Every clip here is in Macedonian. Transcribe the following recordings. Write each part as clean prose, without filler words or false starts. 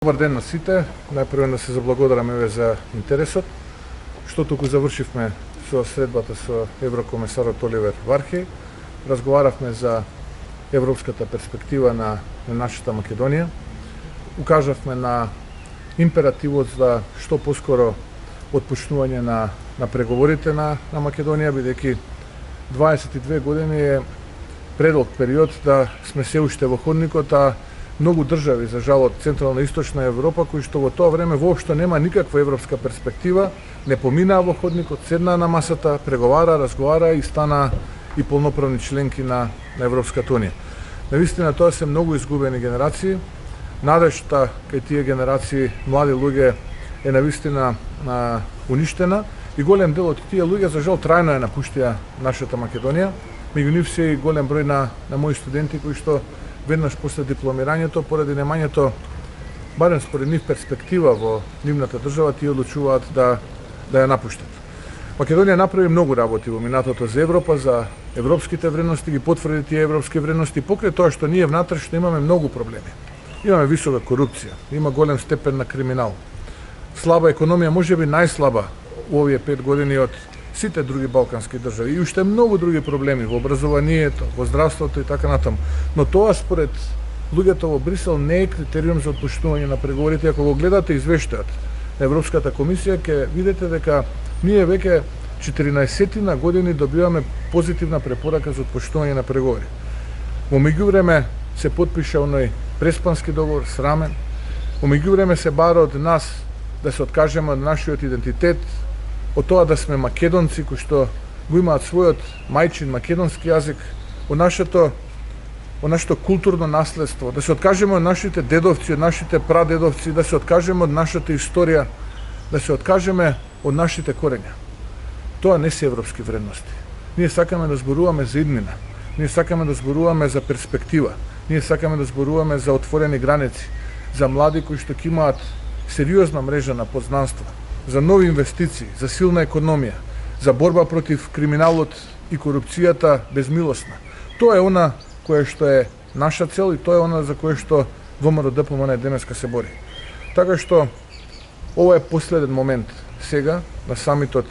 Добар ден на сите. Најпрво да се заблагодарам за интересот, што туку завршивме со средбата со еврокомесарот Оливер Вархеј. Разговаравме за европската перспектива на нашата Македонија. Укажавме на императивот за што поскоро отпочнување на преговорите на Македонија, бидејќи 22 години е предолг период да сме се уште во ходникот, а многу држави, за жал, од Централна и Источна Европа, кои што во тоа време воопшто нема никаква европска перспектива, не поминаа во ходникот, седнаа на масата, преговара, разговара и стана и полноправни членки на Европската унија. Навистина тоа се многу изгубени генерации. Надежта кај тие генерации млади луѓе е навистина уништена и голем дел од тие луѓе за жал трајно ја напуштија нашата Македонија. Меѓу нив се и голем број на мои студенти кои што веднаш после дипломирањето, поради немањето, барем според нив, перспектива во нивната држава, тие одлучуваат да ја напуштат. Македонија направи многу работи во минатото за Европа, за европските вредности, ги потврди тие европски вредности, покрај тоа што ние внатрешно имаме многу проблеми. Имаме висока корупција, има голем степен на криминал. Слаба економија, можеби најслаба у овие 5 години од сите други балкански држави и уште многу други проблеми во образованието, во здравството и така натаму. Но тоа според луѓето во Брисел не е критериум за отпочнување на преговорите. Ако го гледате извештајот на Европската комисија, ќе видите дека ние веќе 14 години добиваме позитивна препорака за отпочнување на преговори. Во меѓувреме се потпиша оној преспански договор, срамен. Во меѓувреме се бара од нас да се откажеме од нашиот идентитет, од тоа да сме македонци кои што го имаат својот мајчин македонски јазик, од нашето културно наследство, да се откажеме од нашите дедовци, од нашите прадедовци, да се откажеме од нашата историја, да се откажеме од нашите корења. Тоа не се европски вредности. Ние сакаме да зборуваме за иднина, ние сакаме да зборуваме за перспектива, ние сакаме да зборуваме за отворени граници, за млади кои што ќе имаат сериозна мрежа на познанства, за нови инвестиции, за силна економија, за борба против криминалот и корупцијата безмилосна. Тоа е она кое што е наша цел и тоа е она за кое што ВМРО-ДПМН денеска се бори. Така што ова е последен момент сега на самитот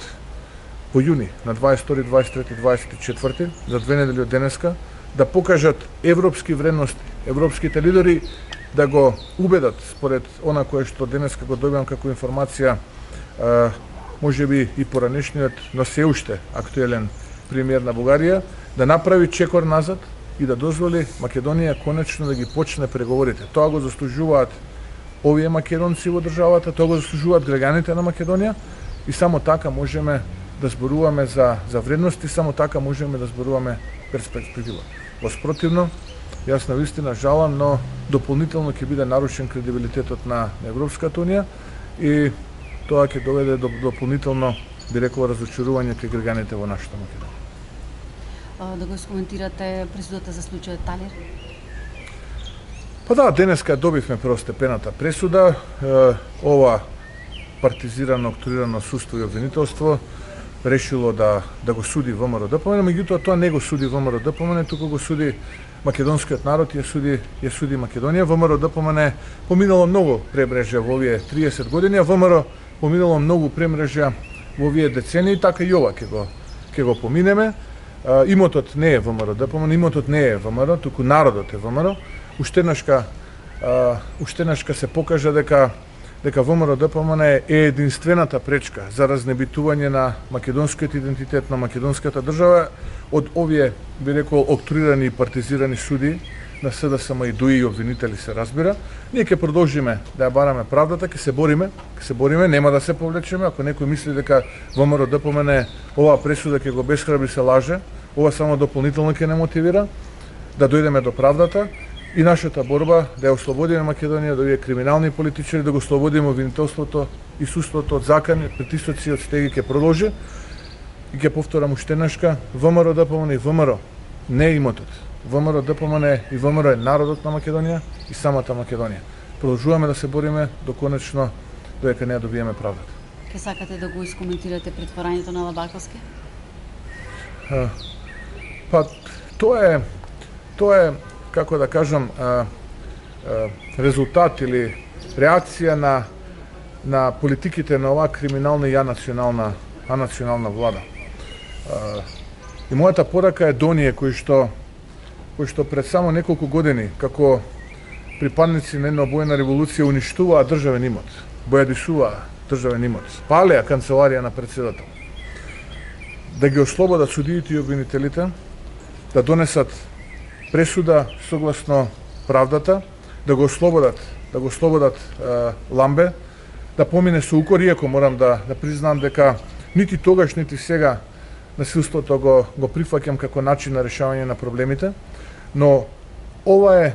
во јуни, на 22, 23, 24, за 2 недели од денеска, да покажат европски вредности, европските лидери да го убедат според она кое што денеска го добивам како информација, можеби и поранешниот, но се уште актуелен премиер на Бугарија, да направи чекор назад и да дозволи Македонија конечно да ги почне преговорите. Тоа го заслужуваат овие македонци во државата, тоа го заслужуваат граѓаните на Македонија и само така можеме да зборуваме за вредности, само така можеме да зборуваме перспектива. Во спротивно, јас навистина жалам, но дополнително ќе биде нарушен кредибилитетот на Европската унија и тоа ќе доведе до дополнително, би рекол, разочарување кај граѓаните во нашата Македонија. Да го искоментирате пресудата за случајот Талер? Па да, денеска добивме првостепената пресуда. Ова партизирано, октрирано судство и обвинителство решило да го суди ВМРО-ДПМН, меѓутоа тоа не го суди ВМРО-ДПМН, туку го суди македонскиот народ и ја суди Македонија. ВМРО-ДПМН поминало многу премрежја во овие 30 години, а ВМРО поминало многу премрежја во овие децении, така и ова ќе го поминеме. Имотот не е ВМРО-ДПМН, имотот не е ВМРО, туку народот е ВМРО. Уште еднашка се покажа дека ВМРО-ДПМН е единствената пречка за разнебитување на македонскиот идентитет, на македонската држава од овие, би рекол, октрирани и партизирани суди на СДСМ и ДУИ и обвинители, се разбира. Ние ќе продолжиме да ја бараме правдата, ќе се бориме, нема да се повлечеме. Ако некој мисли дека ВМРО-ДПМН оваа пресуда ќе го бесхрабри, се лаже. Ова само дополнително ќе не мотивира да дојдеме до правдата и нашата борба да ја ослободиме Македонија од овие криминални политичари, да го ослободиме обвинителството и судството од закани, притисоци, од стеги ќе продолжи. И ќе повторам уште еднашка, ВМРО-ДПМН и ВМРО не е имотот. ВМРО-ДПМН и ВМРО е народот на Македонија и самата Македонија. Продолжуваме да се бориме до конечно додека не ја добиеме правдата. Ке сакате да го искоментирате претворањето на Лабаковски? Па тоа е како да кажам резултат или реакција на политиките на оваа криминална и анационална влада. И мојата порака е до оние кои што пред само неколку години како припадници на една обоена револуција уништуваа државен имот, бојадисуваа државен имот, палеа канцеларија на председател, да ги ослободат судиите и обвинителите, да донесат пресуда согласно правдата, да го ослободат Ламбе, да помине со укор, иако морам да признам дека нити тогаш, нити сега насилството го прифаќам како начин на решавање на проблемите, но ова е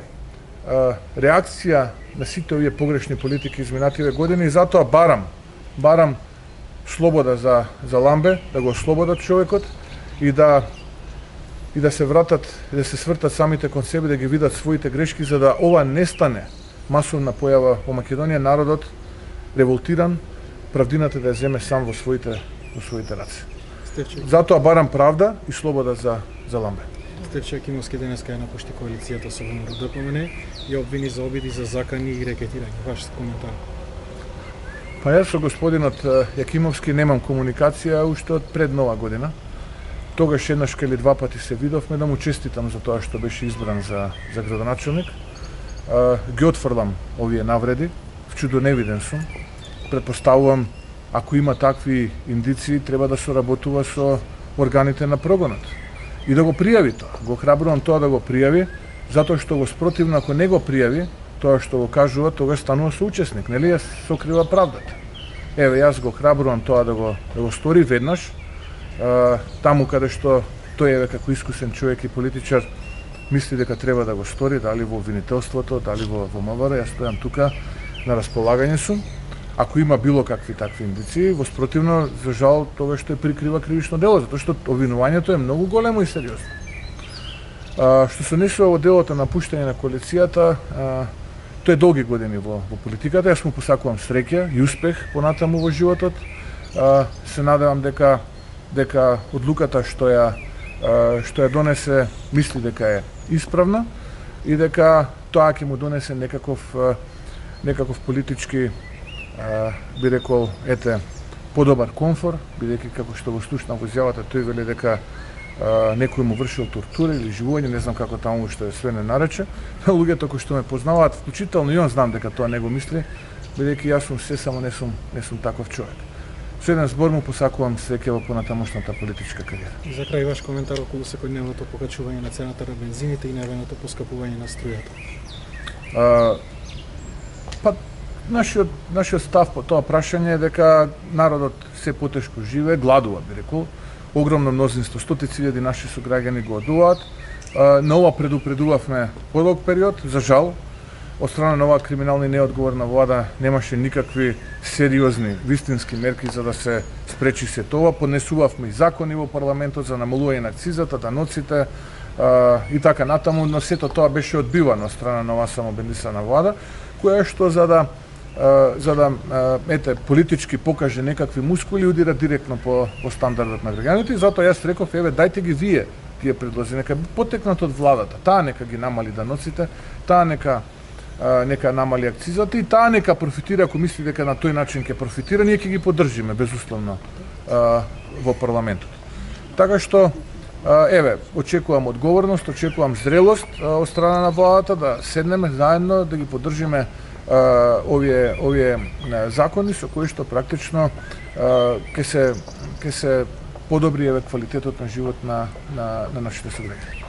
реакција на сите овие погрешни политики изминативе години и затоа барам слобода за Ламбе, да го ослободат човекот и да се вратат, да се свртат самите кон себе, да ги видат своите грешки, за да ова не стане масовна појава во Македонија, народот револтиран, правдината да ја земе сам во своите раце. Затоа барам правда и слобода за Ламбе. Стефче Акимовски денеска ја напушти коалицијата со ВМРО ДПМН и обвини за обиди за закани и рекетирање. Ваш коментар? Па јас со господинот Јакимовски немам комуникација уште од пред Нова година. Тогаш еднаш или два пати се видовме, да му честитам за тоа што беше избран за градоначелник. Ги отфрлам овие навреди, вчудоневиден сум. Предпоставувам, ако има такви индиции, треба да соработува со органите на прогонот и да го пријави тоа. Го храбрувам тоа да го пријави, затоа што го спротивно, ако не го пријави, тоа што го кажува, тогаш станува соучесник, нели ја сокрива правдата. Еве, јас го храбрувам тоа да го стори веднаш, таму каде што тој еве како искусен човек и политичар мисли дека треба да го стори, дали во обвинителството, дали во МВР, јас стојам тука на располагање сум. Ако има било какви такви индиции, воспротивно, за жал, тоа што прикрива кривично дело, затоа што обвинувањето е многу големо и сериозно. Што се однесува во делото на пуштање на коалицијата, тој е долги години во политиката, јас му посакувам среќа и успех понатаму во животот. Се надевам дека одлуката што ја донесе, мисли дека е исправна и дека тоа ќе му донесе некаков политички, би рекол, подобар комфор, бидејќи како што го слушнав во изјавата, тој вели дека некој му вршил тортура или живување, не знам како таму што све не нарече. Луѓето кои што ме познаваат, вклучително и он знам дека тоа не го мисли, бидејќи јас сум се, само не сум таков човек. Со еден збор му посакувам среќа во понатамошната политичка кариера. За крај ваш коментар околу секојдневното покачување на цената на бензините и најавеното поскапување на струјата. Нашиот став по тоа прашање е дека народот се потешко живее, гладува, би рекол. Огромно мнозинство, стотици илјади наши сограѓани гладуваат. На ова предупредувавме подолг период, за жал, од страна на оваа криминална и неодговорна влада немаше никакви сериозни, вистински мерки за да се спречи се тоа. Поднесувавме и закони во парламентот за намалување на акцизата, даноците и така натаму, но сето тоа беше одбивано од страна на оваа самобендисана влада, која што за да политички покаже некакви мускули, удира директно по стандардот на граѓаните и затоа јас реков, еве, дајте ги вие тие предлози, нека потекнат од владата, таа нека ги намали даноците, таа нека намали акцизата и таа нека профитира, ако мисли дека на тој начин ќе профитира, ние ќе ги поддржиме безусловно во парламентот. Така што, еве, очекувам одговорност, очекувам зрелост од страна на владата, да седнеме заедно, да ги поддржиме овие закони со кои што практично ќе се подобри квалитетот на живот на нашите сограѓани.